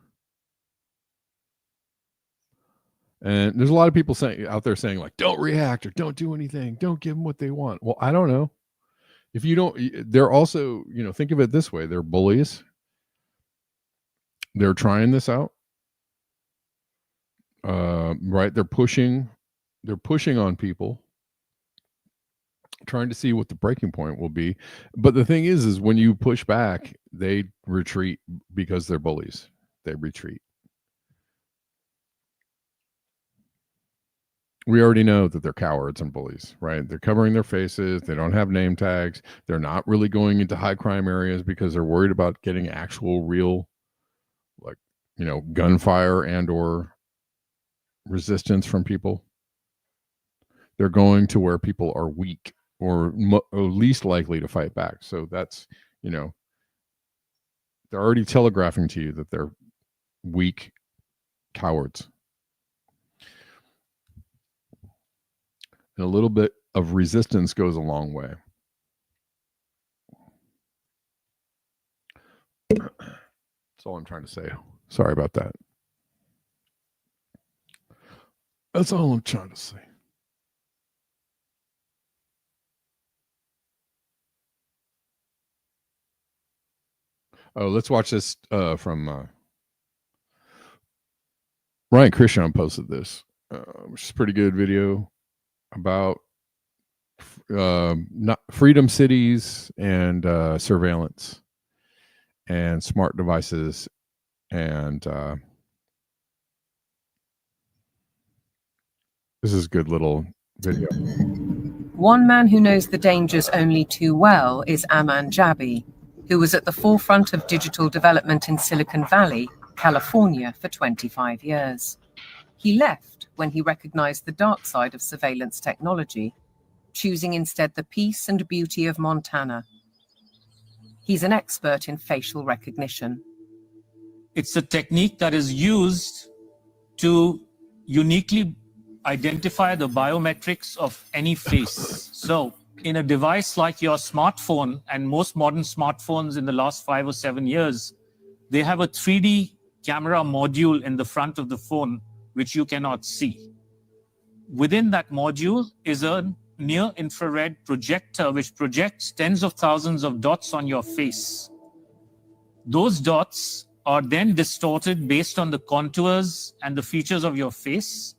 And there's a lot of people out there saying, like, don't react or don't do anything. Don't give them what they want. Well, I don't know. If you don't, they're also, think of it this way. They're bullies. They're trying this out. Right? They're pushing on people, trying to see what the breaking point will be. But the thing is when you push back, they retreat because they're bullies. They retreat. We already know that they're cowards and bullies, right? They're covering their faces. They don't have name tags. They're not really going into high crime areas because they're worried about getting actual real, like, gunfire and or resistance from people. They're going to where people are weak or least likely to fight back. So that's, they're already telegraphing to you that they're weak cowards. And a little bit of resistance goes a long way. That's all I'm trying to say. Sorry about that. That's all I'm trying to say. Oh, let's watch this from Ryan Christian posted this, which is a pretty good video about not freedom cities and surveillance and smart devices and this is a good little video. One man who knows the dangers only too well is Aman Jabi, who was at the forefront of digital development in Silicon Valley, California, for 25 years. He left when he recognized the dark side of surveillance technology, choosing instead the peace and beauty of Montana. He's an expert in facial recognition. It's a technique that is used to uniquely identify the biometrics of any face. So in a device like your smartphone, and most modern smartphones in the last 5 or 7 years, they have a 3D camera module in the front of the phone, which you cannot see. Within that module is a near-infrared projector, which projects tens of thousands of dots on your face. Those dots are then distorted based on the contours and the features of your face.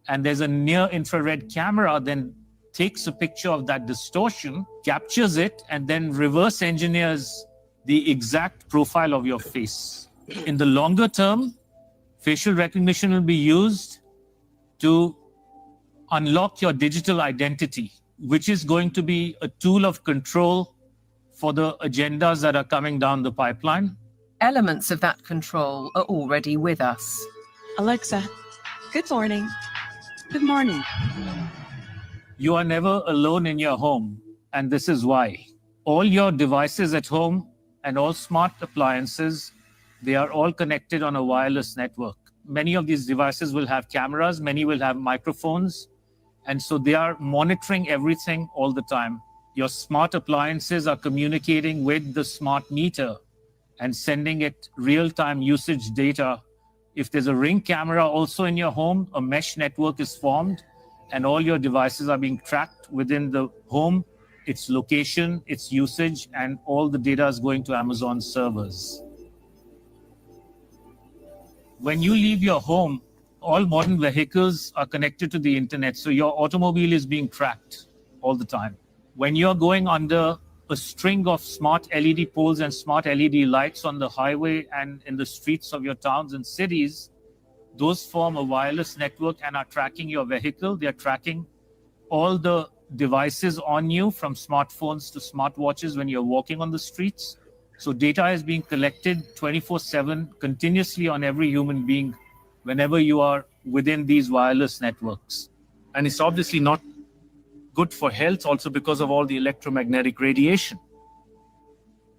And there's a near-infrared camera then takes a picture of that distortion, captures it, and then reverse engineers the exact profile of your face. In the longer term, facial recognition will be used to unlock your digital identity, which is going to be a tool of control for the agendas that are coming down the pipeline. Elements of that control are already with us. Alexa, good morning. Good morning. You are never alone in your home, and this is why. All your devices at home and all smart appliances, they are all connected on a wireless network. Many of these devices will have cameras, many will have microphones, and so they are monitoring everything all the time. Your smart appliances are communicating with the smart meter and sending it real-time usage data. If there's a Ring camera also in your home, a mesh network is formed, and all your devices are being tracked within the home, its location, its usage, and all the data is going to Amazon servers. When you leave your home, all modern vehicles are connected to the internet, so your automobile is being tracked all the time. When you're going under a string of smart LED poles and smart LED lights on the highway and in the streets of your towns and cities, those form a wireless network and are tracking your vehicle. They're tracking all the devices on you, from smartphones to smartwatches when you're walking on the streets. So data is being collected 24/7 continuously on every human being whenever you are within these wireless networks. And it's obviously not good for health also because of all the electromagnetic radiation.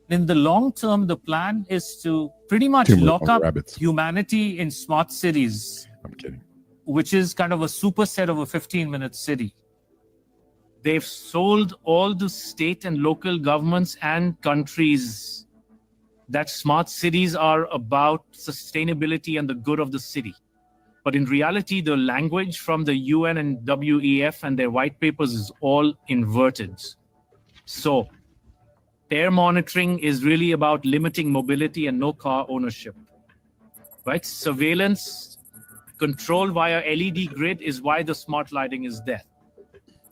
In the long term, the plan is to pretty much lock up humanity in smart cities. I'm kidding. Which is kind of a superset of a 15-minute city. They've sold all the state and local governments and countries that smart cities are about sustainability and the good of the city. But in reality, the language from the UN and WEF and their white papers is all inverted. So air monitoring is really about limiting mobility and no car ownership, right? Surveillance Control via LED grid is why the smart lighting is there.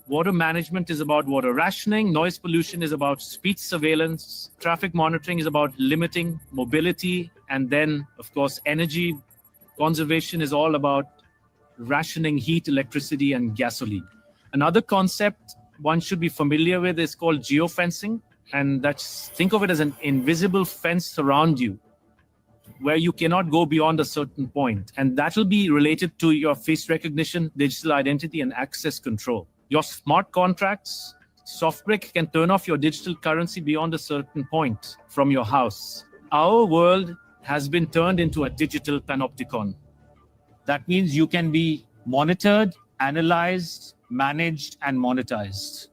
Water management is about water rationing. Noise pollution is about speech surveillance. Traffic monitoring is about limiting mobility. And then, of course, energy conservation is all about rationing heat, electricity, and gasoline. Another concept one should be familiar with is called geofencing. And that's, think of it as an invisible fence around you where you cannot go beyond a certain point. And that will be related to your face recognition, digital identity, and access control. Your smart contracts, SoftBrick can turn off your digital currency beyond a certain point from your house. Our world has been turned into a digital panopticon. That means you can be monitored, analyzed, managed, and monetized.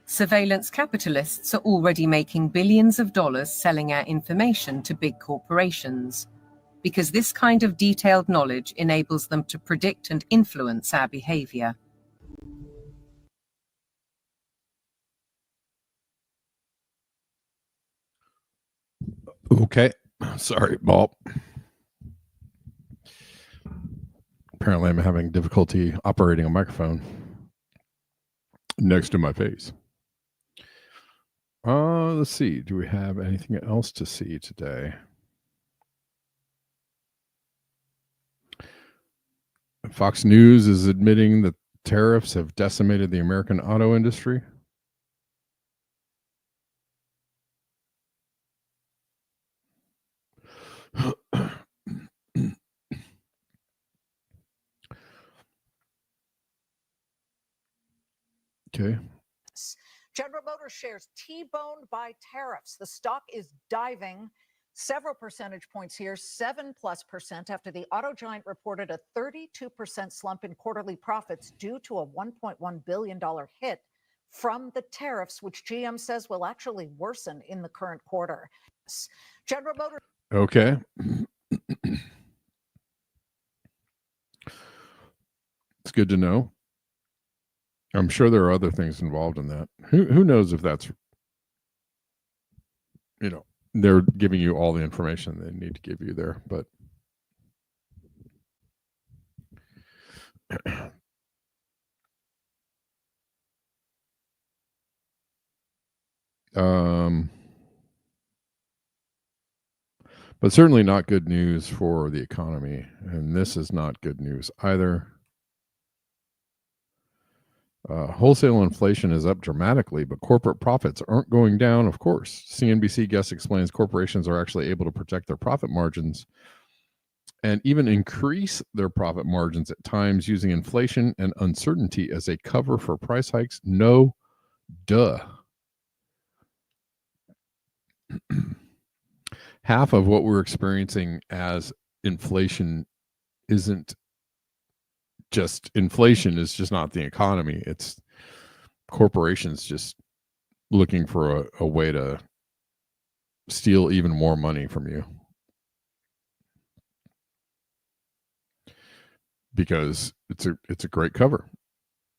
Surveillance capitalists are already making billions of dollars selling our information to big corporations, because this kind of detailed knowledge enables them to predict and influence our behavior. Okay. Sorry, Bob. Apparently I'm having difficulty operating a microphone next to my face. Let's see. Do we have anything else to see today? Fox News is admitting that tariffs have decimated the American auto industry. Okay. General Motors shares T-boned by tariffs. The stock is diving several percentage points here, 7+% after the auto giant reported a 32% slump in quarterly profits due to a $1.1 billion hit from the tariffs, which GM says will actually worsen in the current quarter. General Motors. Okay. It's good to know. I'm sure there are other things involved in that. Who knows if that's, they're giving you all the information they need to give you there, but but certainly not good news for the economy. And this is not good news either. Wholesale inflation is up dramatically, but corporate profits aren't going down, of course. CNBC guest explains corporations are actually able to protect their profit margins and even increase their profit margins at times using inflation and uncertainty as a cover for price hikes. No, duh. Half of what we're experiencing as inflation isn't just inflation, is just not the economy. It's corporations just looking for a way to steal even more money from you, because it's a great cover.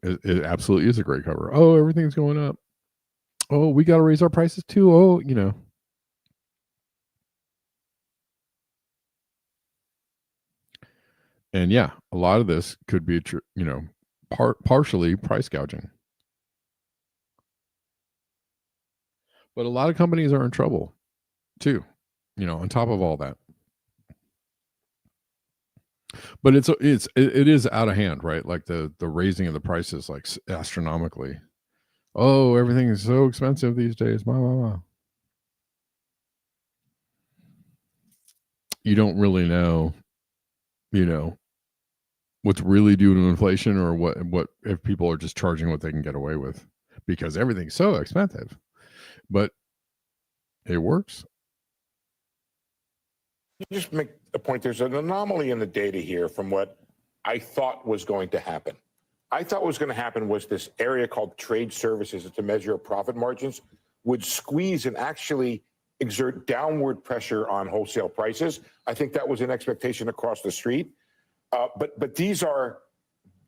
It absolutely is a great cover. Oh, everything's going up. Oh, we got to raise our prices too. Oh, And yeah, a lot of this could be, partially price gouging. But a lot of companies are in trouble too, on top of all that. But it is out of hand, right? Like the raising of the prices, like astronomically. Oh, everything is so expensive these days. Blah, blah, blah. You don't really know, what's really due to inflation, or what if people are just charging what they can get away with because everything's so expensive. But it works. Just make a point. There's an anomaly in the data here from what I thought was going to happen. I thought what was going to happen was this area called trade services to measure profit margins would squeeze and actually exert downward pressure on wholesale prices. I think that was an expectation across the street. But these are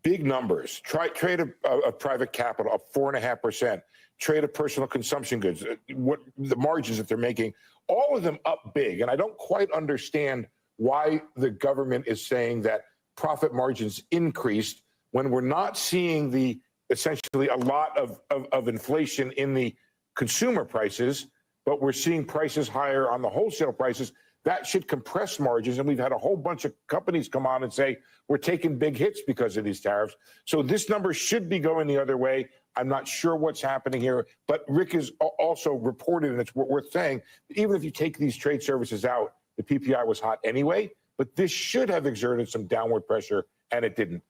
big numbers. Trade of private capital up 4.5%. Trade of personal consumption goods, what the margins that they're making, all of them up big. And I don't quite understand why the government is saying that profit margins increased when we're not seeing the essentially a lot of inflation in the consumer prices, but we're seeing prices higher on the wholesale prices. That should compress margins. And we've had a whole bunch of companies come on and say, we're taking big hits because of these tariffs. So this number should be going the other way. I'm not sure what's happening here, but Rick has also reported, and it's worth saying, even if you take these trade services out, the PPI was hot anyway, but this should have exerted some downward pressure, and it didn't.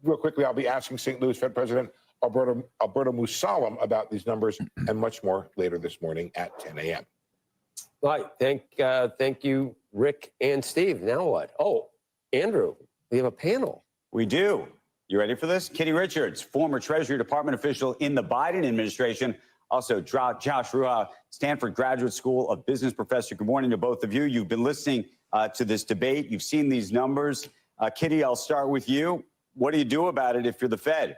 Real quickly, I'll be asking St. Louis Fed President Alberto Musalem about these numbers and much more later this morning at 10 a.m. Right. Thank you, Rick and Steve. Now what? Oh, Andrew, we have a panel. We do. You ready for this? Kitty Richards, former Treasury Department official in the Biden administration. Also, Josh Ruha, Stanford Graduate School of Business professor. Good morning to both of you. You've been listening to this debate. You've seen these numbers. Kitty, I'll start with you. What do you do about it if you're the Fed?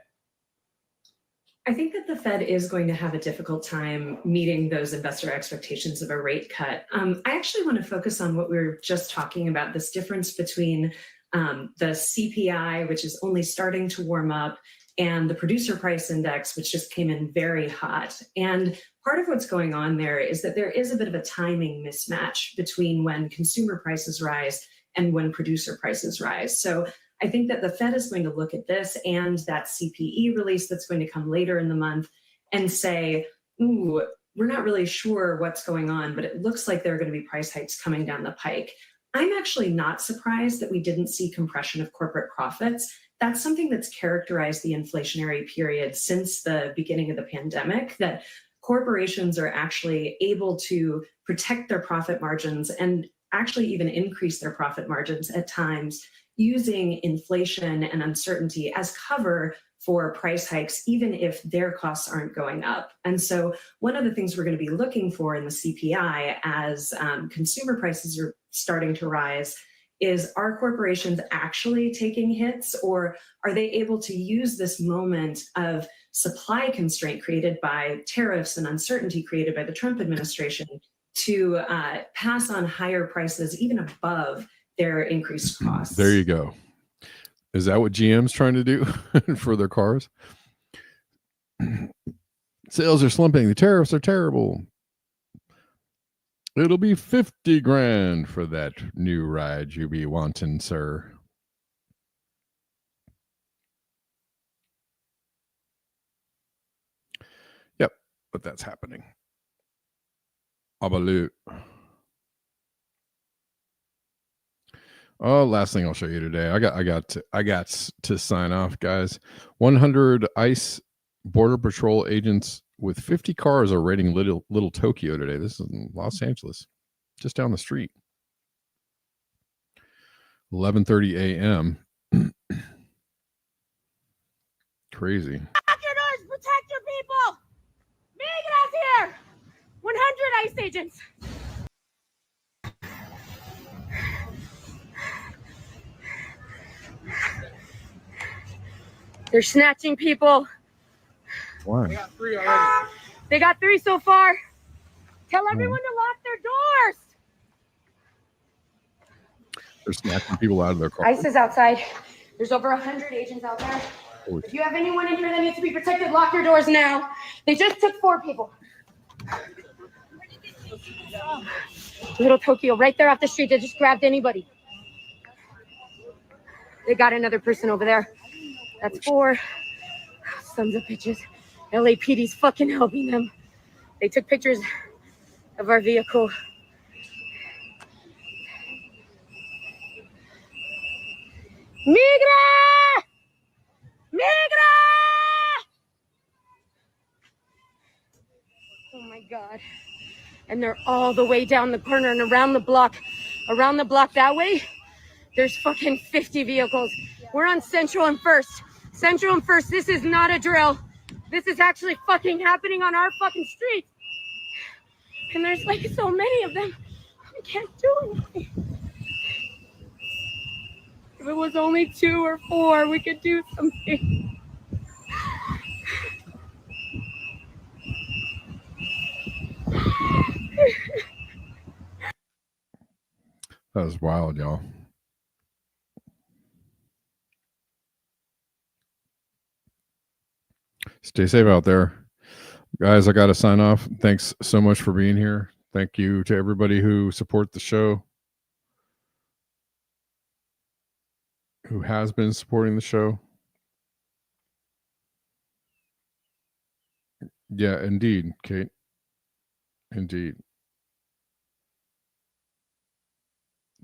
I think that the Fed is going to have a difficult time meeting those investor expectations of a rate cut. I actually want to focus on what we were just talking about, this difference between the CPI, which is only starting to warm up, and the producer price index, which just came in very hot. And part of what's going on there is that there is a bit of a timing mismatch between when consumer prices rise and when producer prices rise. So I think that the Fed is going to look at this and that CPE release that's going to come later in the month and say, ooh, we're not really sure what's going on, but it looks like there are going to be price hikes coming down the pike. I'm actually not surprised that we didn't see compression of corporate profits. That's something that's characterized the inflationary period since the beginning of the pandemic, that corporations are actually able to protect their profit margins and actually even increase their profit margins at times using inflation and uncertainty as cover for price hikes, even if their costs aren't going up. And so one of the things we're going to be looking for in the CPI as consumer prices are starting to rise is, are corporations actually taking hits, or are they able to use this moment of supply constraint created by tariffs and uncertainty created by the Trump administration to pass on higher prices even above their increased costs? There you go. Is that what GM's trying to do for their cars? Sales are slumping. The tariffs are terrible. It'll be 50 grand for that new ride you be wanting, sir. Yep, but that's happening. Abalu. Oh, last thing I'll show you today. I got to sign off, guys. 100 ICE Border Patrol agents with 50 cars are raiding Little Tokyo today. This is in Los Angeles, just down the street. 11:30 a.m. Crazy. Lock your doors, protect your people. Migra's here. 100 ICE agents. They're snatching people. Why? They got 3 so far. Tell everyone to lock their doors. They're snatching people out of their cars. ICE is outside. There's over 100 agents out there. If you have anyone in here that needs to be protected, lock your doors now. They just took 4 people. Little Tokyo, right there off the street. They just grabbed anybody. They got another person over there. That's 4. Sons of bitches. LAPD's fucking helping them. They took pictures of our vehicle. Migra! Migra! Oh my God. And they're all the way down the corner and around the block. Around the block that way, there's fucking 50 vehicles. We're on Central and First. Central and First, this is not a drill. This is actually fucking happening on our fucking street. And there's like so many of them. We can't do anything. If it was only 2 or 4, we could do something. That was wild, y'all. Stay safe out there. Guys, I got to sign off. Thanks so much for being here. Thank you to everybody who support the show, who has been supporting the show. Yeah, indeed, Kate. Indeed.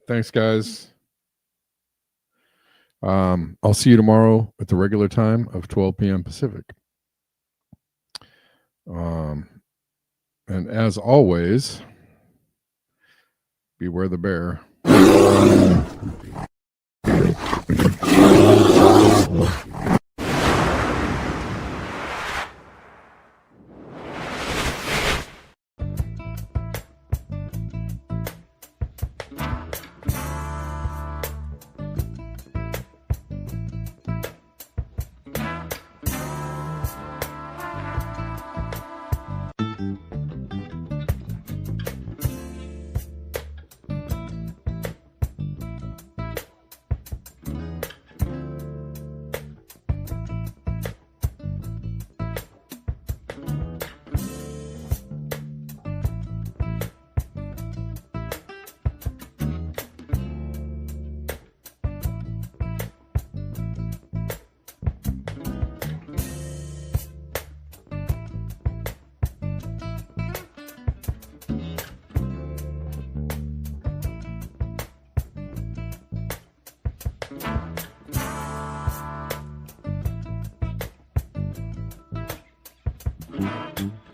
Thanks, guys. I'll see you tomorrow at the regular time of 12 p.m. Pacific. And as always, beware the bear. Mm-hmm.